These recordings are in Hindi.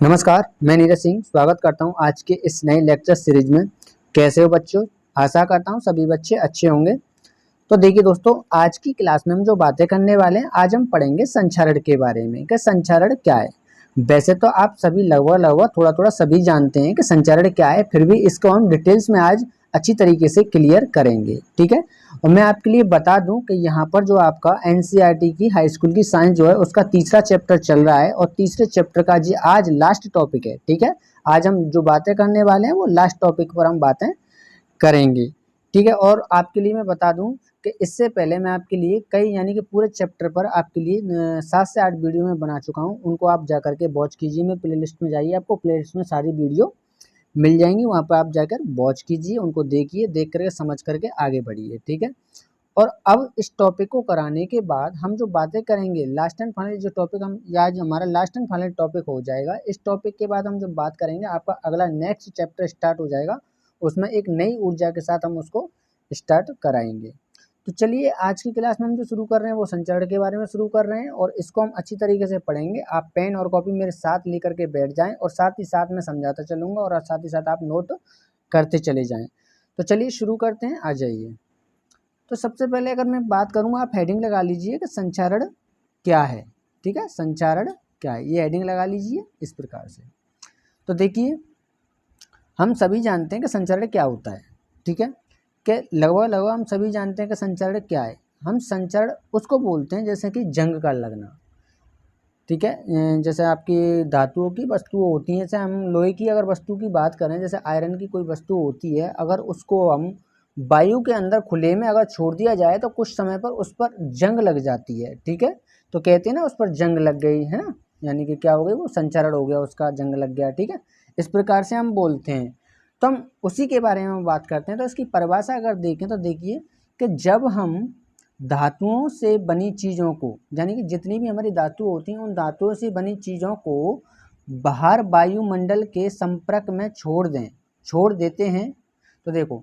नमस्कार, मैं नीरज सिंह स्वागत करता हूं आज के इस नए लेक्चर सीरीज में। कैसे हो बच्चों? आशा करता हूं सभी बच्चे अच्छे होंगे। तो देखिए दोस्तों, आज की क्लास में हम जो बातें करने वाले हैं, आज हम पढ़ेंगे संचरण के बारे में कि संचरण क्या है। वैसे तो आप सभी लगभग थोड़ा-थोड़ा सभी जानते हैं कि संचरण क्या है, फिर भी इसको हम डिटेल्स में आज अच्छी तरीके से क्लियर करेंगे, ठीक है। और मैं आपके लिए बता दूं कि यहाँ पर जो आपका एनसीईआरटी की हाई स्कूल की साइंस जो है उसका तीसरा चैप्टर चल रहा है और तीसरे चैप्टर का जी आज लास्ट टॉपिक है, ठीक है। आज हम जो बातें करने वाले हैं वो लास्ट टॉपिक पर हम बातें करेंगे, ठीक है। और आपके लिए मैं बता दूं कि इससे पहले मैं आपके लिए कई यानी कि पूरे चैप्टर पर आपके लिए 7 से 8 वीडियो में बना चुका हूं। उनको आप जा करके वॉच कीजिए। मैं प्लेलिस्ट में जाइए, आपको प्लेलिस्ट में सारी वीडियो मिल जाएंगी, वहाँ पर आप जाकर वॉच कीजिए, उनको देखिए, देख करके समझ करके आगे बढ़िए, ठीक है। और अब इस टॉपिक को कराने के बाद हम जो बातें करेंगे लास्ट एंड फाइनल जो टॉपिक हम आज हमारा लास्ट एंड फाइनल टॉपिक हो जाएगा। इस टॉपिक के बाद हम जब बात करेंगे आपका अगला नेक्स्ट चैप्टर स्टार्ट हो जाएगा, उसमें एक नई ऊर्जा के साथ हम उसको स्टार्ट कराएंगे। तो चलिए आज की क्लास में हम जो शुरू कर रहे हैं वो संचरण के बारे में शुरू कर रहे हैं और इसको हम अच्छी तरीके से पढ़ेंगे। आप पेन और कॉपी मेरे साथ लेकर के बैठ जाएं और साथ ही साथ मैं समझाता चलूँगा और साथ ही साथ आप नोट करते चले जाएं। तो चलिए शुरू करते हैं, आ जाइए। तो सबसे पहले अगर मैं बात करूँ, आप हेडिंग लगा लीजिए कि संचरण क्या है, ठीक है। संचरण क्या है, ये हेडिंग लगा लीजिए इस प्रकार से। तो देखिए, हम सभी जानते हैं कि संचरण क्या होता है, ठीक है। कि लगभग हम सभी जानते हैं कि संचरण क्या है। हम संचरण उसको बोलते हैं जैसे कि जंग का लगना, ठीक है। जैसे आपकी धातुओं की वस्तुएं होती हैं, जैसे हम लोहे की अगर वस्तु की बात करें, जैसे आयरन की कोई वस्तु होती है, अगर उसको हम वायु के अंदर खुले में अगर छोड़ दिया जाए तो कुछ समय पर उस पर जंग लग जाती है, ठीक है। तो कहते हैं ना उस पर जंग लग गई है ना, यानी कि क्या हो गई, वो संचरण हो गया, उसका जंग लग गया, ठीक है। इस प्रकार से हम बोलते हैं। तो हम उसी के बारे में बात करते हैं। तो इसकी परिभाषा अगर देखें तो देखिए कि जब हम धातुओं से बनी चीज़ों को, यानी कि जितनी भी हमारी धातु होती हैं उन धातुओं से बनी चीज़ों को बाहर वायुमंडल के संपर्क में छोड़ देते हैं। तो देखो,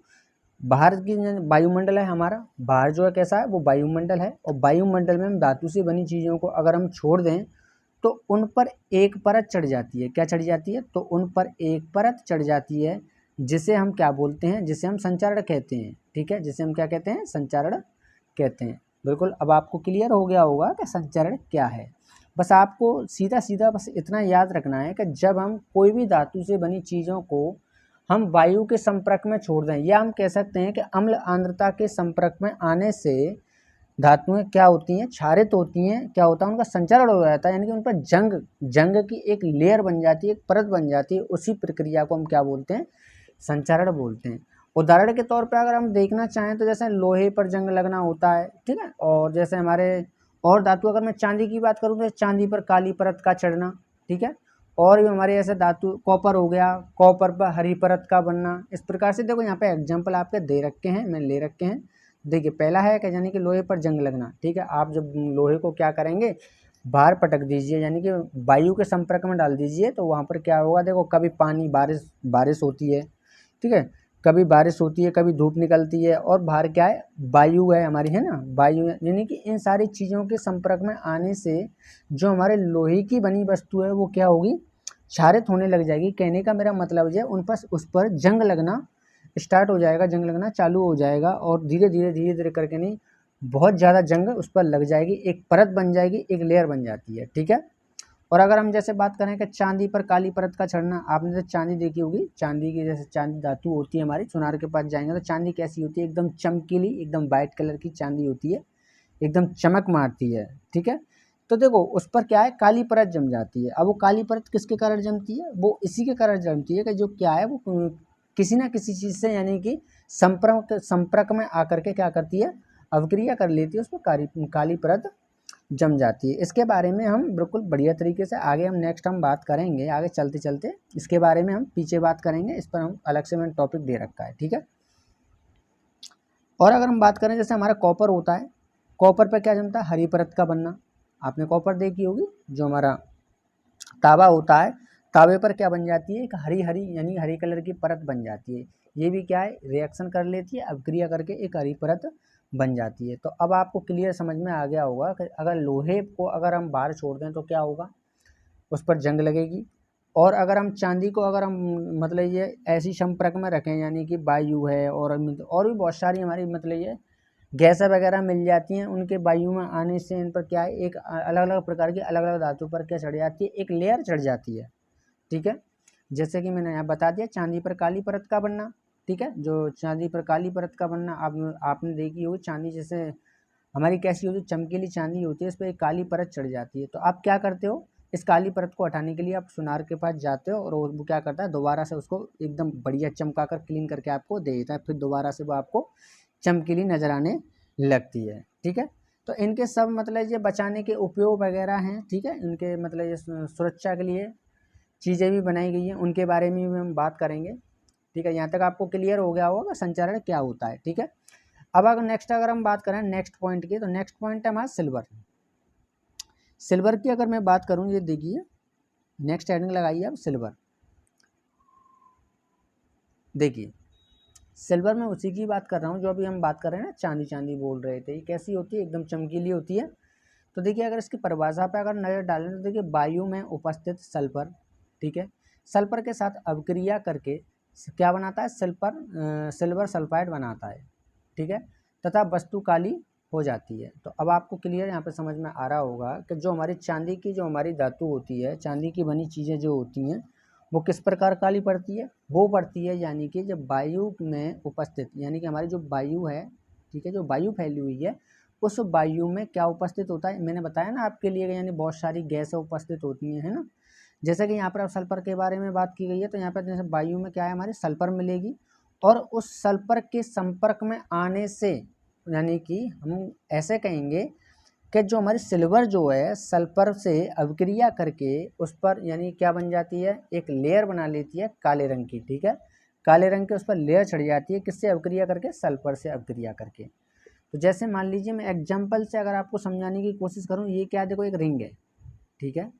बाहर की वायुमंडल है हमारा, बाहर जो है कैसा है, वो वायुमंडल है, और वायुमंडल में हम धातु से बनी चीज़ों को अगर हम छोड़ दें तो उन पर एक परत चढ़ जाती है। क्या चढ़ जाती है? तो उन पर एक परत चढ़ जाती है, जिसे हम क्या बोलते हैं, जिसे हम संचारण कहते हैं, ठीक है। जिसे हम क्या कहते हैं? संचारण कहते हैं। बिल्कुल, अब आपको क्लियर हो गया होगा कि संचरण क्या है। बस आपको सीधा सीधा बस इतना याद रखना है कि जब हम कोई भी धातु से बनी चीज़ों को हम वायु के संपर्क में छोड़ दें, या हम कह सकते हैं कि अम्ल आर्द्रता के संपर्क में आने से धातुएं क्या होती हैं, क्षारित होती हैं। क्या होता है? उनका संचरण हो जाता है, यानी कि उन पर जंग की एक लेयर बन जाती है, एक परत बन जाती है। उसी प्रक्रिया को हम क्या बोलते हैं? संचरण बोलते हैं। उदाहरण के तौर पे अगर हम देखना चाहें तो जैसे लोहे पर जंग लगना होता है, ठीक है। और जैसे हमारे और धातु, अगर मैं चांदी की बात करूँ तो चांदी पर काली परत का चढ़ना, ठीक है। और भी हमारे ऐसे धातु, कॉपर हो गया, कॉपर पर हरी परत का बनना। इस प्रकार से देखो यहाँ पे एग्जाम्पल आपके दे रखे हैं, मैं ले रखे हैं। देखिए पहला है कि यानी कि लोहे पर जंग लगना, ठीक है। आप जब लोहे को क्या करेंगे, बाहर पटक दीजिए, यानी कि वायु के संपर्क में डाल दीजिए, तो वहाँ पर क्या होगा, देखो कभी पानी बारिश होती है, ठीक है। कभी बारिश होती है, कभी धूप निकलती है, और बाहर क्या है, वायु है हमारी, है ना, वायु। यानी कि इन सारी चीज़ों के संपर्क में आने से जो हमारे लोहे की बनी वस्तु है वो क्या होगी, क्षारित होने लग जाएगी। कहने का मेरा मतलब है उस पर जंग लगना स्टार्ट हो जाएगा, जंग लगना चालू हो जाएगा, और धीरे धीरे करके नहीं, बहुत ज़्यादा जंग उस पर लग जाएगी, एक परत बन जाएगी, एक लेयर बन जाती है, ठीक है। और अगर हम जैसे बात करें कि चांदी पर काली परत का चढ़ना, आपने तो चांदी देखी होगी, चांदी की जैसे चांदी धातु होती है हमारी, सुनार के पास जाएंगे तो चांदी कैसी होती है, एकदम चमकीली, एकदम वाइट कलर की चांदी होती है, एकदम चमक मारती है, ठीक है। तो देखो उस पर क्या है, काली परत जम जाती है। अब वो काली परत किसके कारण जमती है? वो इसी के कारण जमती है कि जो क्या है, वो किसी ना किसी चीज़ से, यानी कि संपर्क में आकर के क्या करती है, अवक्रिया कर लेती है, उस पर काली परत जम जाती है। इसके बारे में हम बिल्कुल बढ़िया तरीके से आगे हम नेक्स्ट हम बात करेंगे, आगे चलते चलते इसके बारे में हम पीछे बात करेंगे, इस पर हम अलग से मैंने टॉपिक दे रखा है, ठीक है। और अगर हम बात करें, जैसे हमारा कॉपर होता है, कॉपर पर क्या जमता है, हरी परत का बनना। आपने कॉपर देखी होगी, जो हमारा तावा होता है, तावे पर क्या बन जाती है, एक हरी हरी यानी हरी कलर की परत बन जाती है। ये भी क्या है, रिएक्शन कर लेती है, अभिक्रिया करके एक हरी परत बन जाती है। तो अब आपको क्लियर समझ में आ गया होगा कि अगर लोहे को अगर हम बाहर छोड़ दें तो क्या होगा, उस पर जंग लगेगी, और अगर हम चांदी को अगर हम मतलब ये ऐसी संपर्क में रखें, यानी कि वायु है और भी बहुत सारी हमारी मतलब ये गैसें वगैरह मिल जाती हैं, उनके वायु में आने से इन पर क्या है, एक अलग अलग प्रकार की अलग अलग धातु पर क्या चढ़ जाती है, एक लेयर चढ़ जाती है। ठीक है, जैसे कि मैंने यहाँ बता दिया चांदी पर काली परत का बनना। ठीक है, जो चांदी पर काली परत का बनना आपने देखी होगी, चांदी जैसे हमारी कैसी होती है, चमकीली चांदी होती है, इस पर एक काली परत चढ़ जाती है। तो आप क्या करते हो, इस काली परत को हटाने के लिए आप सुनार के पास जाते हो और वो क्या करता है, दोबारा से उसको एकदम बढ़िया चमका कर क्लीन करके आपको दे देता है, फिर दोबारा से वो आपको चमकीली नजर आने लगती है। ठीक है, तो इनके सब मतलब ये बचाने के उपयोग वगैरह हैं। ठीक है, इनके मतलब ये सुरक्षा के लिए चीज़ें भी बनाई गई हैं, उनके बारे में भी हम बात करेंगे। ठीक है, यहाँ तक आपको क्लियर हो गया होगा संचारण क्या होता है। ठीक है, अब अगर नेक्स्ट अगर हम बात करें नेक्स्ट पॉइंट की, तो नेक्स्ट पॉइंट है हमारा सिल्वर। सिल्वर की अगर मैं बात करूँ, ये देखिए नेक्स्ट हेडिंग लगाइए अब सिल्वर। देखिए सिल्वर में उसी की बात कर रहा हूँ जो अभी हम बात कर रहे हैं ना, चांदी चांदी बोल रहे थे, ये कैसी होती है, एकदम चमकीली होती है। तो देखिए अगर इसकी परिभाषा पे अगर नज़र डालें तो देखिए वायु में उपस्थित सल्फर, ठीक है, सल्फर के साथ अभिक्रिया करके क्या बनाता है, सिल्वर सल्फाइड बनाता है। ठीक है, तथा वस्तु काली हो जाती है। तो अब आपको क्लियर यहाँ पे समझ में आ रहा होगा कि जो हमारी चांदी की जो हमारी धातु होती है, चांदी की बनी चीज़ें जो होती हैं वो किस प्रकार काली पड़ती है, वो पड़ती है यानी कि जब वायु में उपस्थित, यानी कि हमारी जो वायु है, ठीक है, जो वायु फैली हुई है उस वायु में क्या उपस्थित होता है, मैंने बताया ना आपके लिए, यानी बहुत सारी गैसें उपस्थित होती हैं, है ना। जैसे कि यहाँ पर अब सल्फर के बारे में बात की गई है, तो यहाँ पर जैसे वायु में क्या है, हमारी सल्फर मिलेगी और उस सल्फर के संपर्क में आने से, यानी कि हम ऐसे कहेंगे कि जो हमारी सिल्वर जो है सल्फर से अभिक्रिया करके उस पर यानी क्या बन जाती है, एक लेयर बना लेती है काले रंग की। ठीक है, काले रंग के उस पर लेयर चढ़ जाती है, किससे अभिक्रिया करके, सल्फर से अभिक्रिया करके। तो जैसे मान लीजिए मैं एग्जाम्पल से अगर आपको समझाने की कोशिश करूँ, ये क्या देखो एक रिंग है, ठीक है,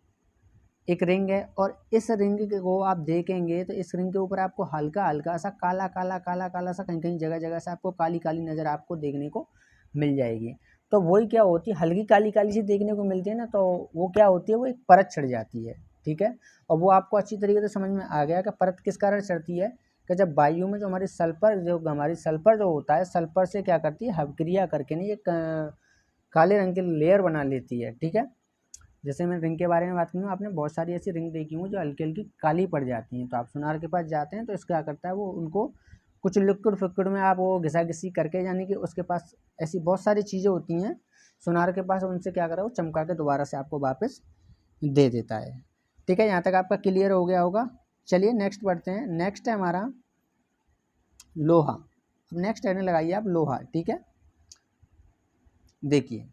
एक रिंग है और इस रिंग को आप देखेंगे तो इस रिंग के ऊपर आपको हल्का हल्का सा काला काला काला काला सा कहीं कहीं जगह जगह से आपको काली काली नज़र आपको देखने को मिल जाएगी। तो वही क्या होती है, हल्की काली काली सी देखने को मिलती है ना, तो वो क्या होती है, वो एक परत चढ़ जाती है। ठीक है, और वो आपको अच्छी तरीके से समझ में आ गया कि परत किस कारण चढ़ती है, कि जब वायु में जो हमारी सल्फर जो होता है, सल्फर से क्या करती है, अभिक्रिया करके नहीं एक काले रंग की लेयर बना लेती है। ठीक है, जैसे मैं रिंग के बारे में बात करूँ, आपने बहुत सारी ऐसी रिंग देखी हूँ जो हल्की हल्की काली पड़ जाती हैं, तो आप सुनार के पास जाते हैं तो इसका क्या करता है, वो उनको कुछ लिक्विड फिक्विड में आप वो घिसा घिसी करके, यानी कि उसके पास ऐसी बहुत सारी चीज़ें होती हैं सुनार के पास, उनसे क्या करा, वो चमका के दोबारा से आपको वापस दे देता है। ठीक है, यहाँ तक आपका क्लियर हो गया होगा। चलिए नेक्स्ट बढ़ते हैं, नेक्स्ट है हमारा लोहा। अब नेक्स्ट हेडिंग लगाइए आप लोहा। ठीक है, देखिए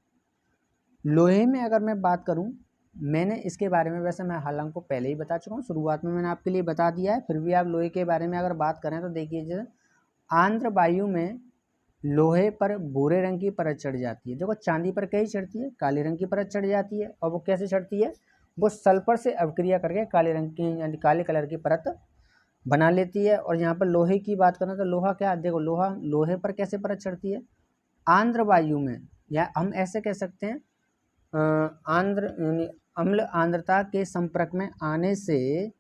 लोहे में अगर मैं बात करूं, मैंने इसके बारे में वैसे मैं हालांकि को पहले ही बता चुका हूँ, शुरुआत में मैंने आपके लिए बता दिया है, फिर भी आप लोहे के बारे में अगर बात करें तो देखिए जैसे आंध्र वायु में लोहे पर भूरे रंग की परत चढ़ जाती है। देखो चांदी पर क्या ही चढ़ती है, काले रंग की परत चढ़ जाती है, और वो कैसे चढ़ती है, वो सल्फर से अभिक्रिया करके काले रंग की यानी काले कलर की परत बना लेती है। और यहाँ पर लोहे की बात करें तो लोहा क्या, देखो लोहे पर कैसे परत चढ़ती है, आंध्र वायु में, या हम ऐसे कह सकते हैं आंध्र यानी अम्ल आंद्रता के संपर्क में आने से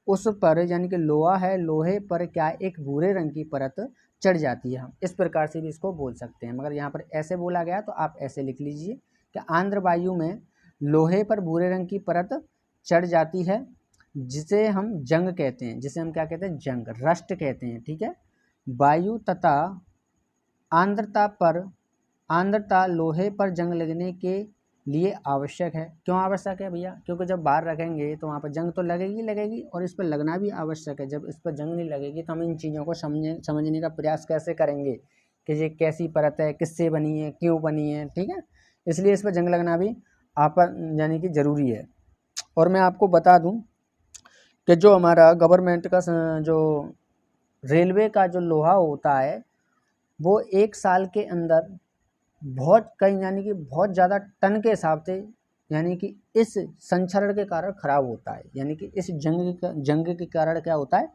उस पर यानी कि लोहा है, लोहे पर क्या एक भूरे रंग की परत चढ़ जाती है। हम इस प्रकार से भी इसको बोल सकते हैं, मगर यहाँ पर ऐसे बोला गया तो आप ऐसे लिख लीजिए कि आंध्र वायु में लोहे पर भूरे रंग की परत चढ़ जाती है, जिसे हम जंग कहते हैं, जिसे हम क्या कहते हैं, जंग, रस्ट कहते हैं। ठीक है, वायु तथा आंद्रता लोहे पर जंग लगने के लिए आवश्यक है। क्यों आवश्यक है भैया, क्योंकि जब बाहर रखेंगे तो वहाँ पर जंग तो लगेगी लगेगी, और इस पर लगना भी आवश्यक है। जब इस पर जंग नहीं लगेगी तो हम इन चीज़ों को समझने का प्रयास कैसे करेंगे कि ये कैसी परत है, किससे बनी है, क्यों बनी है। ठीक है, इसलिए इस पर जंग लगना भी यानी कि ज़रूरी है। और मैं आपको बता दूँ कि जो हमारा गवर्नमेंट का जो रेलवे का जो लोहा होता है, वो एक साल के अंदर बहुत कई यानी कि बहुत ज़्यादा टन के हिसाब से, यानी कि इस संचरण के कारण खराब होता है, यानी कि इस जंग के कारण क्या होता है,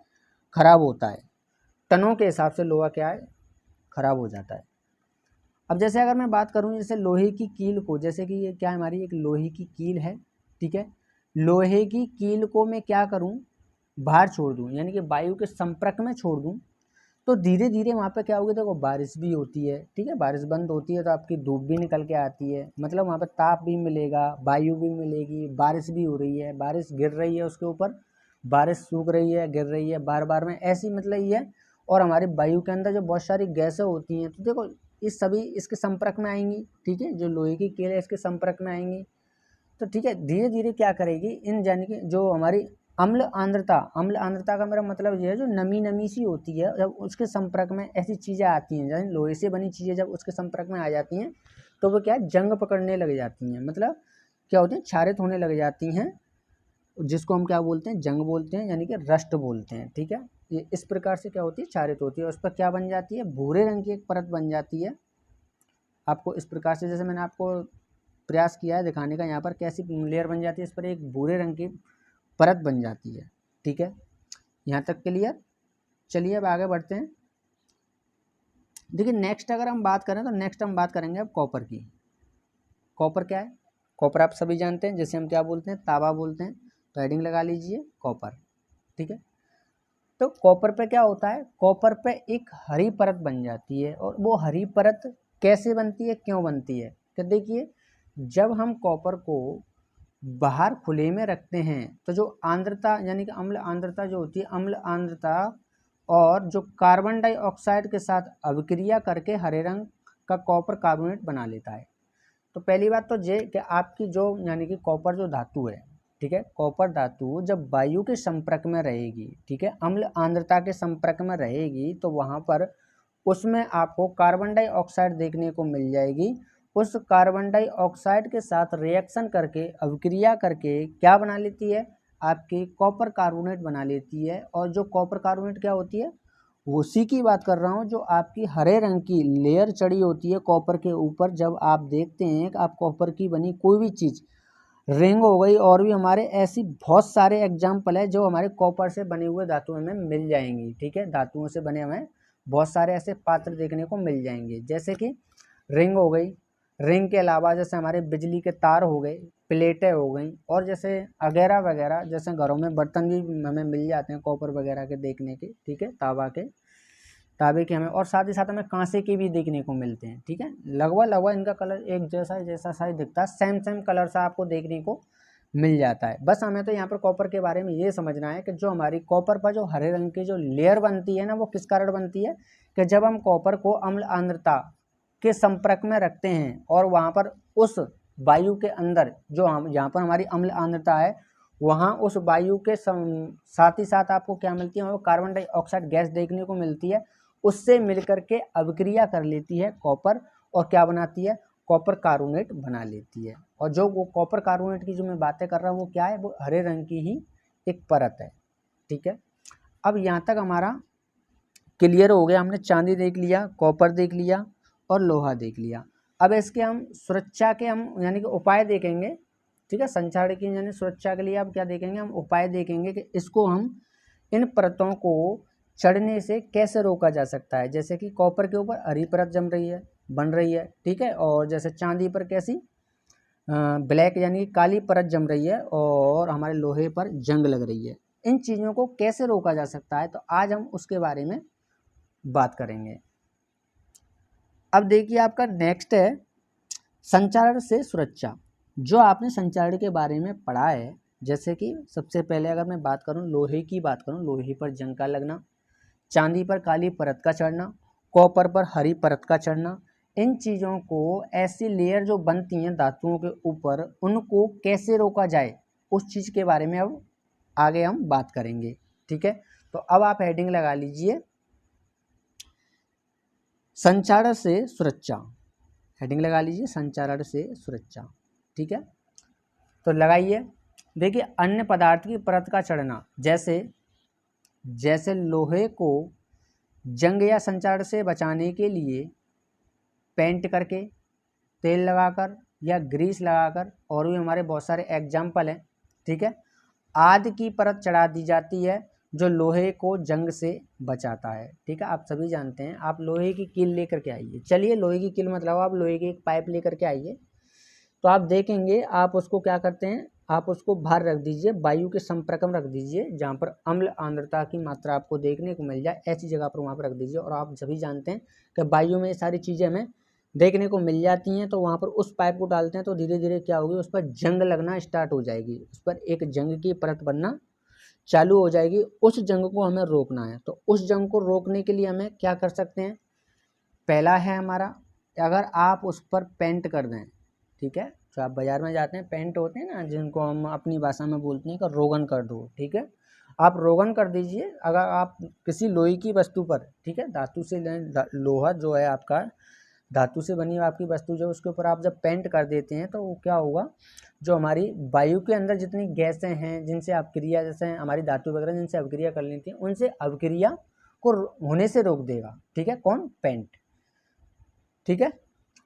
खराब होता है, टनों के हिसाब से लोहा क्या है, खराब हो जाता है। अब जैसे अगर मैं बात करूं जैसे लोहे की कील को, जैसे कि ये क्या हमारी एक लोहे की कील है, ठीक है, लोहे की कील को मैं क्या करूं, बाहर छोड़ दूं, यानी कि वायु के संपर्क में छोड़ दूं, तो धीरे धीरे वहाँ पे क्या होगी, देखो बारिश भी होती है, ठीक है, बारिश बंद होती है तो आपकी धूप भी निकल के आती है, मतलब वहाँ पे ताप भी मिलेगा, वायु भी मिलेगी, बारिश भी हो रही है, बारिश गिर रही है उसके ऊपर, बारिश सूख रही है, गिर रही है बार बार में, ऐसी मतलब ये है। और हमारे वायु के अंदर जो बहुत सारी गैसें होती हैं, तो देखो इस सभी इसके संपर्क में आएंगी, ठीक है, जो लोहे की कील है इसके संपर्क में आएंगी, तो ठीक है, धीरे धीरे क्या करेगी इन, यानी कि जो हमारी अम्ल आर्द्रता का मेरा मतलब ये है, जो नमी नमी सी होती है, जब उसके संपर्क में ऐसी चीज़ें आती हैं, जैसे लोहे से बनी चीज़ें जब उसके संपर्क में आ जाती हैं, तो वो क्या है, जंग पकड़ने लग जाती हैं, मतलब क्या होती हैं, क्षारित होने लग जाती हैं, जिसको हम क्या बोलते हैं, जंग बोलते हैं, यानी कि रस्ट बोलते हैं, ठीक है। ये इस प्रकार से क्या होती है, क्षारित होती है, उस पर क्या बन जाती है, भूरे रंग की एक परत बन जाती है। आपको इस प्रकार से, जैसे मैंने आपको प्रयास किया है दिखाने का, यहाँ पर कैसी लेयर बन जाती है, इस पर एक भूरे रंग की परत बन जाती है, ठीक है, यहाँ तक क्लियर। चलिए अब आगे बढ़ते हैं। देखिए नेक्स्ट अगर हम बात करें, तो नेक्स्ट हम बात करेंगे अब कॉपर की। कॉपर क्या है, कॉपर आप सभी जानते हैं, जैसे हम क्या बोलते हैं, तांबा बोलते हैं, तो हेडिंग लगा लीजिए कॉपर, ठीक है। तो कॉपर पे क्या होता है, कॉपर पे एक हरी परत बन जाती है, और वो हरी परत कैसे बनती है, क्यों बनती है, तो देखिए जब हम कॉपर को बाहर खुले में रखते हैं, तो जो आर्द्रता यानी कि अम्ल आर्द्रता जो होती है, अम्ल आर्द्रता और जो कार्बन डाइऑक्साइड के साथ अभिक्रिया करके हरे रंग का कॉपर कार्बोनेट बना लेता है। तो पहली बात तो ये कि आपकी जो यानी कि कॉपर जो धातु है, ठीक है, कॉपर धातु जब वायु के संपर्क में रहेगी, ठीक है, अम्ल आर्द्रता के संपर्क में रहेगी, तो वहाँ पर उसमें आपको कार्बन डाइऑक्साइड देखने को मिल जाएगी। उस कार्बन डाइऑक्साइड के साथ रिएक्शन करके, अभिक्रिया करके क्या बना लेती है, आपकी कॉपर कार्बोनेट बना लेती है। और जो कॉपर कार्बोनेट क्या होती है, उसी की बात कर रहा हूँ, जो आपकी हरे रंग की लेयर चढ़ी होती है कॉपर के ऊपर। जब आप देखते हैं कि आप कॉपर की बनी कोई भी चीज़, रिंग हो गई, और भी हमारे ऐसी बहुत सारे एग्जाम्पल है जो हमारे कॉपर से बने हुए धातुओं में मिल जाएंगी, ठीक है, धातुओं से बने हमें बहुत सारे ऐसे पात्र देखने को मिल जाएंगे, जैसे कि रिंग हो गई, रिंग के अलावा जैसे हमारे बिजली के तार हो गए, प्लेटें हो गई, और जैसे वगैरह वगैरह, जैसे घरों में बर्तन भी हमें मिल जाते हैं कॉपर वगैरह के देखने के, ठीक है, तांबे के हमें, और साथ ही साथ हमें कांसे के भी देखने को मिलते हैं, ठीक है, लगभग लगभग इनका कलर एक जैसा सा ही दिखता है, सेम सेम कलर सा आपको देखने को मिल जाता है। बस हमें तो यहाँ पर कॉपर के बारे में ये समझना है कि जो हमारी कॉपर पर जो हरे रंग की जो लेयर बनती है ना, वो किस कारण बनती है, कि जब हम कॉपर को अम्ल आर्द्रता के संपर्क में रखते हैं, और वहाँ पर उस वायु के अंदर जो हम जहाँ पर हमारी अम्ल आर्द्रता है, वहाँ उस वायु के साथ ही साथ आपको क्या मिलती है, वो कार्बन डाइऑक्साइड गैस देखने को मिलती है, उससे मिलकर के अभिक्रिया कर लेती है कॉपर, और क्या बनाती है, कॉपर कार्बोनेट बना लेती है। और जो वो कॉपर कार्बोनेट की जो मैं बातें कर रहा हूँ, वो क्या है, वो हरे रंग की ही एक परत है, ठीक है। अब यहाँ तक हमारा क्लियर हो गया, हमने चांदी देख लिया, कॉपर देख लिया और लोहा देख लिया। अब इसके हम सुरक्षा के हम यानी कि उपाय देखेंगे, ठीक है, संक्षारण की यानी सुरक्षा के लिए अब क्या देखेंगे, हम उपाय देखेंगे कि इसको हम इन परतों को चढ़ने से कैसे रोका जा सकता है। जैसे कि कॉपर के ऊपर हरी परत जम रही है, बन रही है, ठीक है, और जैसे चांदी पर कैसी ब्लैक यानी काली परत जम रही है, और हमारे लोहे पर जंग लग रही है। इन चीज़ों को कैसे रोका जा सकता है, तो आज हम उसके बारे में बात करेंगे। अब देखिए आपका नेक्स्ट है संचारण से सुरक्षा। जो आपने संचारण के बारे में पढ़ा है, जैसे कि सबसे पहले अगर मैं बात करूं, लोहे की बात करूं, लोहे पर जंग का लगना, चांदी पर काली परत का चढ़ना, कॉपर पर हरी परत का चढ़ना, इन चीज़ों को, ऐसी लेयर जो बनती हैं धातुओं के ऊपर, उनको कैसे रोका जाए, उस चीज़ के बारे में अब आगे हम बात करेंगे, ठीक है। तो अब आप हेडिंग लगा लीजिए संचारण से सुरक्षा, हेडिंग लगा लीजिए संचारण से सुरक्षा, ठीक है। तो लगाइए, देखिए अन्य पदार्थ की परत का चढ़ना, जैसे लोहे को जंग या संचारण से बचाने के लिए पेंट करके, तेल लगाकर या ग्रीस लगाकर, और भी हमारे बहुत सारे एग्जाम्पल हैं, ठीक है, आदि की परत चढ़ा दी जाती है जो लोहे को जंग से बचाता है, ठीक है। आप सभी जानते हैं, आप लोहे की कील लेकर के आइए, चलिए लोहे की कील मतलब आप लोहे की एक पाइप लेकर के आइए, तो आप देखेंगे आप उसको क्या करते हैं, आप उसको बाहर रख दीजिए, वायु के संपर्क में रख दीजिए, जहाँ पर अम्ल आर्द्रता की मात्रा आपको देखने को मिल जाए, ऐसी जगह पर वहाँ पर रख दीजिए। और आप सभी जानते हैं कि वायु में ये सारी चीज़ें हमें देखने को मिल जाती हैं, तो वहाँ पर उस पाइप को डालते हैं तो धीरे धीरे क्या होगी, उस पर जंग लगना स्टार्ट हो जाएगी, उस पर एक जंग की परत बनना चालू हो जाएगी। उस जंग को हमें रोकना है। तो उस जंग को रोकने के लिए हमें क्या कर सकते हैं, पहला है हमारा, अगर आप उस पर पेंट कर दें, ठीक है, तो आप बाज़ार में जाते हैं, पेंट होते हैं ना, जिनको हम अपनी भाषा में बोलते हैं कि रोगन कर दो, ठीक है, आप रोगन कर दीजिए। अगर आप किसी लोहे की वस्तु पर, ठीक है, धातु से लोहा जो है आपका, धातु से बनी हुई आपकी वस्तु जो, उसके ऊपर आप जब पेंट कर देते हैं तो वो क्या होगा, जो हमारी वायु के अंदर जितनी गैसें हैं जिनसे अवक्रिया, जैसे हमारी धातु वगैरह जिनसे अवक्रिया कर लेती हैं, उनसे अवक्रिया को होने से रोक देगा, ठीक है, कौन, पेंट, ठीक है।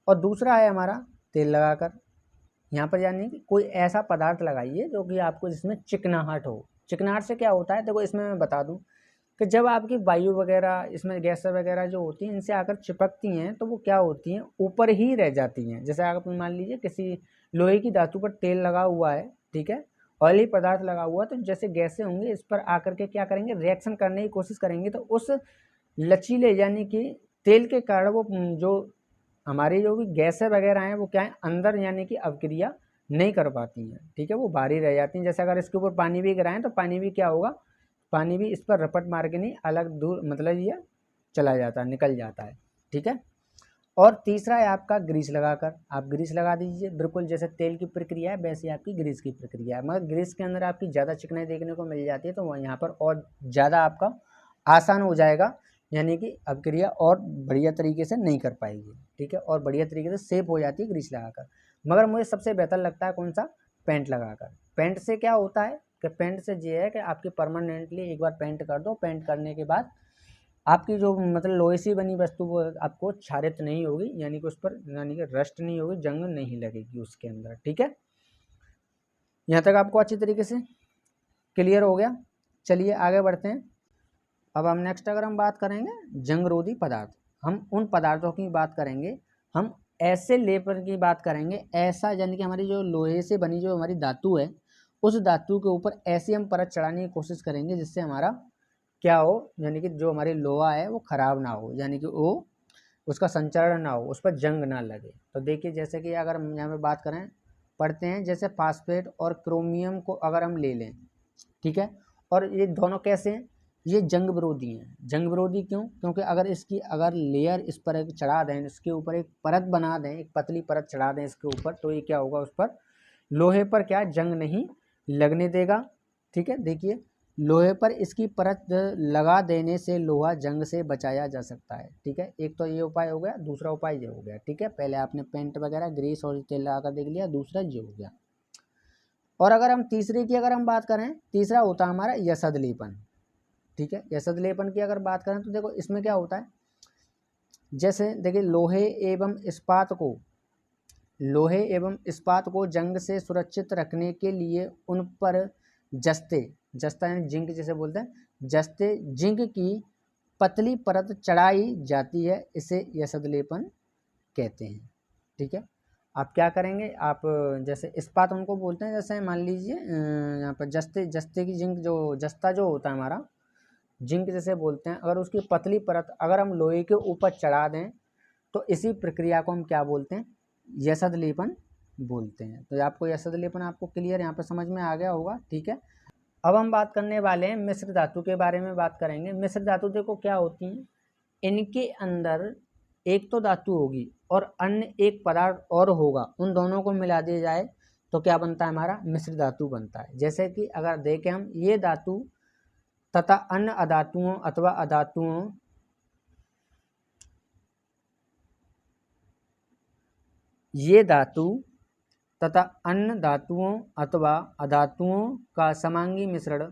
और दूसरा है हमारा तेल लगाकर। यहाँ पर यानी कि कोई ऐसा पदार्थ लगाइए जो कि आपको जिसमें चिकनाहट हो। चिकनाहट से क्या होता है, देखो इसमें मैं बता दूं कि जब आपकी वायु वगैरह, इसमें गैस वगैरह जो होती हैं, इनसे आकर चिपकती हैं तो वो क्या होती हैं, ऊपर ही रह जाती हैं। जैसे आप मान लीजिए किसी लोहे की धातु पर तेल लगा हुआ है, ठीक है, ऑयली पदार्थ लगा हुआ है, तो जैसे गैसें होंगी इस पर आकर के क्या करेंगे, रिएक्शन करने की कोशिश करेंगे, तो उस लचीले यानी कि तेल के कारण वो जो हमारी जो भी गैसें वगैरह हैं वो क्या है, अंदर यानी कि अवक्रिया नहीं कर पाती हैं, ठीक है, वो बाहरी रह जाती हैं। जैसे अगर इसके ऊपर पानी भी गिराएं तो पानी भी क्या होगा, पानी भी इस पर रपट मार के नहीं, अलग दूर मतलब ये चला जाता है, निकल जाता है, ठीक है। और तीसरा है आपका ग्रीस लगाकर। आप ग्रीस लगा दीजिए, बिल्कुल जैसे तेल की प्रक्रिया है वैसे आपकी ग्रीस की प्रक्रिया है, मगर ग्रीस के अंदर आपकी ज़्यादा चिकनाई देखने को मिल जाती है, तो वह यहाँ पर और ज़्यादा आपका आसान हो जाएगा, यानी कि अवक्रिया और बढ़िया तरीके से नहीं कर पाएगी, ठीक है, और बढ़िया तरीके से सेफ हो जाती है ग्रीस लगाकर। मगर मुझे सबसे बेहतर लगता है कौन सा, पेंट लगाकर। पेंट से क्या होता है कि पेंट से ये है कि आपकी परमानेंटली एक बार पेंट कर दो, पेंट करने के बाद आपकी जो मतलब लोहे से बनी वस्तु वो आपको क्षारित नहीं होगी, यानी कि उस पर यानी कि रस्ट नहीं होगी, जंग नहीं लगेगी उसके अंदर, ठीक है। यहाँ तक आपको अच्छी तरीके से क्लियर हो गया। चलिए आगे बढ़ते हैं। अब हम नेक्स्ट अगर हम बात करेंगे जंगरोधी पदार्थ, हम उन पदार्थों की बात करेंगे, हम ऐसे लेपर की बात करेंगे, ऐसा यानी कि हमारी जो लोहे से बनी जो हमारी धातु है, उस धातु के ऊपर ऐसी हम परत चढ़ाने की कोशिश करेंगे जिससे हमारा क्या हो, यानी कि जो हमारी लोहा है वो खराब ना हो, यानी कि वो उसका संचरण ना हो, उस पर जंग ना लगे। तो देखिए जैसे कि अगर हम यहाँ पे बात करें, पढ़ते हैं, जैसे फास्फेट और क्रोमियम को अगर हम ले लें, ठीक है, और ये दोनों कैसे हैं, ये जंग विरोधी हैं। जंग विरोधी क्यों, क्योंकि अगर इसकी अगर लेयर इस पर एक चढ़ा दें, इसके ऊपर एक परत बना दें, एक पतली परत चढ़ा दें इसके ऊपर, तो ये क्या होगा, उस पर लोहे पर क्या जंग नहीं लगने देगा, ठीक है। देखिए लोहे पर इसकी परत लगा देने से लोहा जंग से बचाया जा सकता है, ठीक है। एक तो ये उपाय हो गया, दूसरा उपाय ये हो गया, ठीक है। पहले आपने पेंट वगैरह ग्रीस और तेल लगाकर देख लिया, दूसरा ये हो गया। और अगर हम तीसरे की अगर हम बात करें, तीसरा होता है हमारा यसद लेपन, ठीक है। यसद लेपन की अगर बात करें तो देखो इसमें क्या होता है, जैसे देखिए लोहे एवं इस्पात को जंग से सुरक्षित रखने के लिए उन पर जस्ता यानी जिंक जैसे बोलते हैं, जस्ते जिंक की पतली परत चढ़ाई जाती है, इसे यसद लेपन कहते हैं, ठीक है। आप क्या करेंगे, आप जैसे इस्पात उनको बोलते हैं, जैसे मान लीजिए यहाँ पर जस्ते की जिंक जो जस्ता जो होता है हमारा, जिंक जैसे बोलते हैं, अगर उसकी पतली परत अगर हम लोहे के ऊपर चढ़ा दें तो इसी प्रक्रिया को हम क्या बोलते हैं, यसद लेपन बोलते हैं। तो आपको यसद लेपन आपको क्लियर यहाँ पर समझ में आ गया होगा, ठीक है। अब हम बात करने वाले हैं मिश्र धातु के बारे में बात करेंगे। मिश्र धातु देखो क्या होती हैं, इनके अंदर एक तो धातु होगी और अन्य एक पदार्थ और होगा, उन दोनों को मिला दिया जाए तो क्या बनता है, हमारा मिश्र धातु बनता है। जैसे कि अगर देखें हम, ये धातु तथा अन्य अधातुओं अथवा अधातुओं ये धातु तथा अन्य धातुओं अथवा अधातुओं का समांगी मिश्रण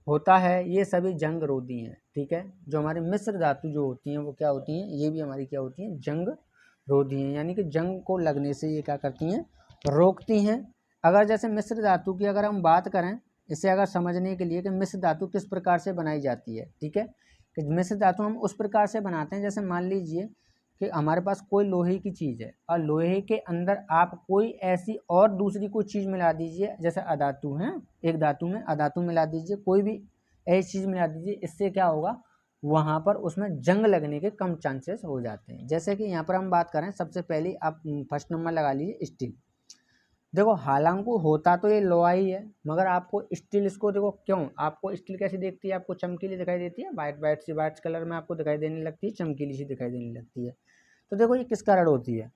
होता है, ये सभी जंग रोधी हैं, ठीक है। जो हमारी मिश्र धातु जो होती हैं वो क्या होती हैं, ये भी हमारी क्या होती हैं, जंग रोधी हैं, यानी कि जंग को लगने से ये क्या करती हैं, रोकती हैं। अगर जैसे मिश्र धातु की अगर हम बात करें, इसे अगर समझने के लिए कि मिश्र धातु किस प्रकार से बनाई जाती है, ठीक है, कि मिश्र धातु हम उस प्रकार से बनाते हैं, जैसे मान लीजिए कि हमारे पास कोई लोहे की चीज़ है और लोहे के अंदर आप कोई ऐसी और दूसरी कोई चीज़ मिला दीजिए, जैसे अधातु है, एक धातु में अधातु मिला दीजिए, कोई भी ऐसी चीज़ मिला दीजिए, इससे क्या होगा, वहाँ पर उसमें जंग लगने के कम चांसेस हो जाते हैं। जैसे कि यहाँ पर हम बात करें, सबसे पहले आप फर्स्ट नंबर लगा लीजिए स्टील। देखो हालांकि होता तो ये लोहा ही है, मगर आपको स्टील, इसको देखो क्यों, आपको स्टील कैसी दिखती है, आपको चमकीली दिखाई देती है, वाइट वाइट सी, वाइट कलर में आपको दिखाई देने लगती है, चमकीली सी दिखाई देने लगती है। तो देखो ये किस कारण होती है,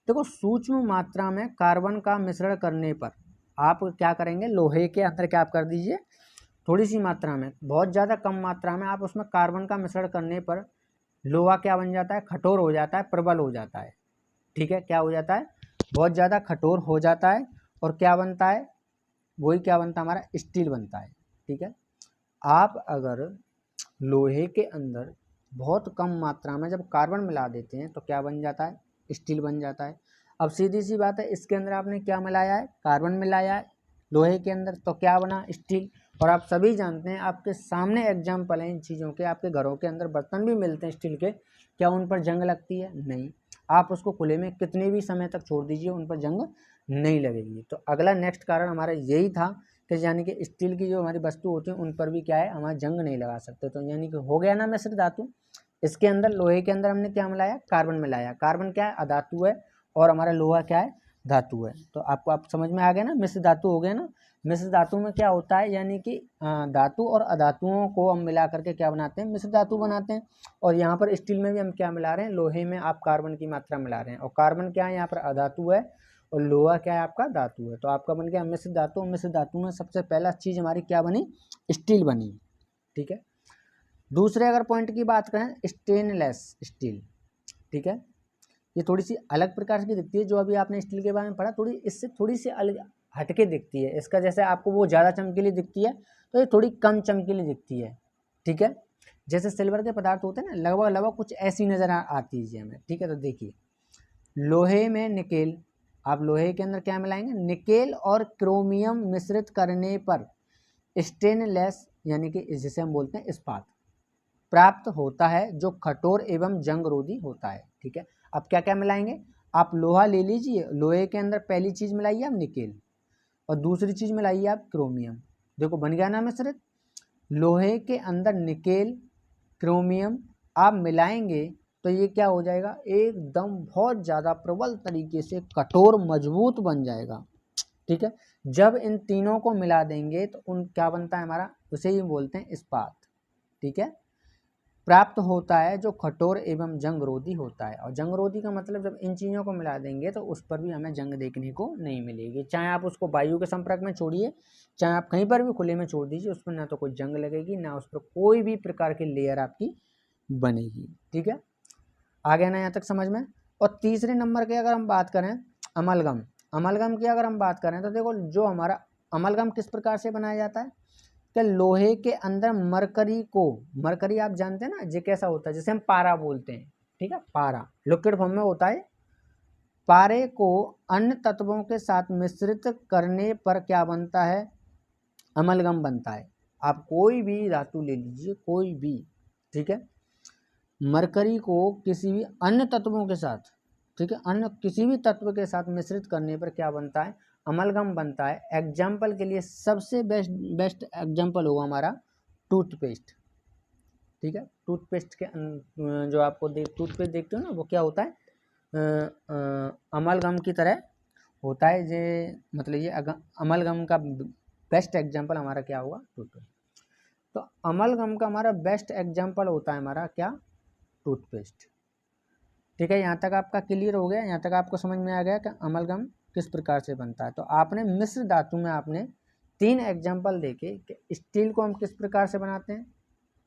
देखो सूक्ष्म मात्रा में कार्बन का मिश्रण करने पर आप क्या करेंगे, लोहे के अंदर क्या आप कर दीजिए, थोड़ी सी मात्रा में, बहुत ज़्यादा कम मात्रा में आप उसमें कार्बन का मिश्रण करने पर लोहा क्या बन जाता है, कठोर हो जाता है, प्रबल हो जाता है। ठीक है, क्या हो जाता है, बहुत ज़्यादा कठोर हो जाता है, और क्या बनता है, वही क्या बनता है, हमारा स्टील बनता है। ठीक है, आप अगर लोहे के अंदर बहुत कम मात्रा में जब कार्बन मिला देते हैं तो क्या बन जाता है, स्टील बन जाता है। अब सीधी सी बात है, इसके अंदर आपने क्या मिलाया है, कार्बन मिलाया है लोहे के अंदर, तो क्या बना, स्टील। और आप सभी जानते हैं, आपके सामने एग्जाम्पल हैं इन चीज़ों के, आपके घरों के अंदर बर्तन भी मिलते हैं स्टील के, क्या उन पर जंग लगती है, नहीं। आप उसको खुले में कितने भी समय तक छोड़ दीजिए, उन पर जंग नहीं लगेगी। तो अगला नेक्स्ट कारण हमारा यही था कि यानी कि स्टील की जो हमारी वस्तु होती है उन पर भी क्या है, हमारा जंग नहीं लगा सकते। तो यानी कि हो गया ना मिश्र धातु, इसके अंदर लोहे के अंदर हमने क्या मिलाया, कार्बन मिलाया, कार्बन क्या है, अधातु है, और हमारा लोहा क्या है, धातु है। तो आपको आप समझ में आ गया ना, मिश्र धातु हो गया ना। मिश्र धातु में क्या होता है, यानी कि धातु और अधातुओं को हम मिला करके क्या बनाते हैं, मिश्र धातु बनाते हैं। और यहाँ पर स्टील में भी हम क्या मिला रहे हैं, लोहे में आप कार्बन की मात्रा मिला रहे हैं, और कार्बन क्या है, यहाँ पर अधातु है, और लोहा क्या है, आपका धातु है। तो आपका बन गया मिश्र धातु। मिश्र धातु में सबसे पहला चीज़ हमारी क्या बनी, स्टील बनी। ठीक है, दूसरे अगर पॉइंट की बात करें, स्टेनलेस स्टील। ठीक है, ये थोड़ी सी अलग प्रकार की दिखती है, जो अभी आपने स्टील के बारे में पढ़ा, थोड़ी इससे थोड़ी सी अलग हटके दिखती है। इसका जैसे आपको वो ज़्यादा चमकीली दिखती है, तो ये थोड़ी कम चमकीली दिखती है। ठीक है, जैसे सिल्वर के पदार्थ होते हैं ना, लगभग लगभग कुछ ऐसी नज़र आती है हमें। ठीक है, तो देखिए लोहे में निकेल, आप लोहे के अंदर क्या मिलाएंगे, निकेल और क्रोमियम मिश्रित करने पर स्टेनलेस, यानी कि जिसे हम बोलते हैं इस्पात, प्राप्त होता है, जो कठोर एवं जंगरोधी होता है। ठीक है, अब क्या क्या मिलाएंगे, आप लोहा ले लीजिए, लोहे के अंदर पहली चीज़ मिलाइए आप निकेल, और दूसरी चीज़ मिलाइए आप क्रोमियम। देखो बन गया ना मिश्रित, लोहे के अंदर निकेल क्रोमियम आप मिलाएंगे तो ये क्या हो जाएगा, एकदम बहुत ज़्यादा प्रबल तरीके से कठोर मजबूत बन जाएगा। ठीक है, जब इन तीनों को मिला देंगे तो उन क्या बनता है हमारा, उसे ही बोलते हैं इस्पात। ठीक है, प्राप्त होता है, जो कठोर एवं जंगरोधी होता है। और जंगरोधी का मतलब जब इन चीज़ों को मिला देंगे तो उस पर भी हमें जंग देखने को नहीं मिलेगी, चाहे आप उसको वायु के संपर्क में छोड़िए, चाहे आप कहीं पर भी खुले में छोड़ दीजिए, उस पर ना तो कोई जंग लगेगी, ना उस पर कोई भी प्रकार की लेयर आपकी बनेगी। ठीक है, आ गया ना यहाँ तक समझ में। और तीसरे नंबर के अगर हम बात करें, अमलगम। अमलगम की अगर हम बात करें तो देखो, जो हमारा अमलगम किस प्रकार से बनाया जाता है, कि लोहे के अंदर मरकरी को, मरकरी आप जानते हैं ना, ये कैसा होता है, जैसे हम पारा बोलते हैं। ठीक है, पारा लिक्विड फॉर्म में होता है, पारे को अन्य तत्वों के साथ मिश्रित करने पर क्या बनता है, अमलगम बनता है। आप कोई भी धातु ले लीजिए, कोई भी, ठीक है, मरकरी को किसी भी अन्य तत्वों के साथ, ठीक है, अन्य किसी भी तत्व के साथ मिश्रित करने पर क्या बनता है, अमलगम बनता है। एग्जाम्पल के लिए सबसे बेस्ट एग्जाम्पल होगा हमारा टूथपेस्ट। ठीक है, टूथपेस्ट के जो आपको टूथपेस्ट देखते हो ना, वो क्या होता है, अमलगम की तरह होता है। ये मतलब ये अमलगम का बेस्ट एग्जाम्पल हमारा क्या होगा, टूथपेस्ट। तो अमलगम का हमारा बेस्ट एग्जाम्पल होता है हमारा क्या, टूथपेस्ट। ठीक है, यहाँ तक आपका क्लियर हो गया, यहाँ तक आपको समझ में आ गया कि अमलगम किस प्रकार से बनता है। तो आपने मिश्र धातु में आपने 3 एग्जाम्पल देखे कि स्टील को हम किस प्रकार से बनाते हैं,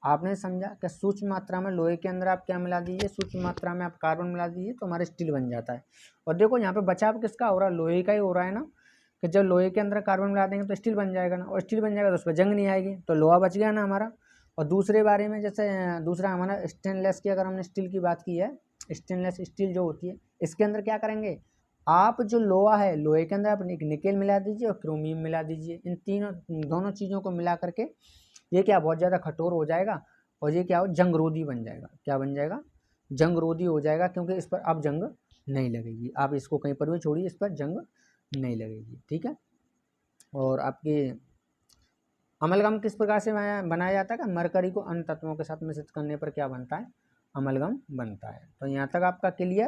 आपने समझा कि सूक्ष्म मात्रा में लोहे के अंदर आप क्या मिला दीजिए, सूक्ष्म मात्रा में आप कार्बन मिला दीजिए तो हमारा स्टील बन जाता है। और देखो यहाँ पे बचाव किसका हो रहा है, लोहे का ही हो रहा है ना, कि जब लोहे के अंदर कार्बन मिला देंगे तो स्टील बन जाएगा ना, और स्टील बन जाएगा तो उस पर जंग नहीं आएगी, तो लोहा बच गया ना हमारा। और दूसरे बारे में, जैसे दूसरा हमारा स्टेनलेस की अगर हमने स्टील की बात की है, स्टेनलेस स्टील जो होती है, इसके अंदर क्या करेंगे, आप जो लोहा है, लोहे के अंदर आप निकेल मिला दीजिए और क्रोमियम मिला दीजिए, इन तीनों दोनों चीज़ों को मिला करके ये क्या बहुत ज़्यादा कठोर हो जाएगा, और ये क्या हो, जंगरोधी बन जाएगा। क्या बन जाएगा, जंग रोधी हो जाएगा, क्योंकि इस पर अब जंग नहीं लगेगी। आप इसको कहीं पर भी छोड़िए, इस पर जंग नहीं लगेगी, ठीक है। और आपके अमलगम किस प्रकार से बनाया जाता है कि मरकरी को अन्य तत्वों के साथ मिश्रित करने पर क्या बनता है, अमलगम बनता है। तो यहाँ तक आपका क्लियर।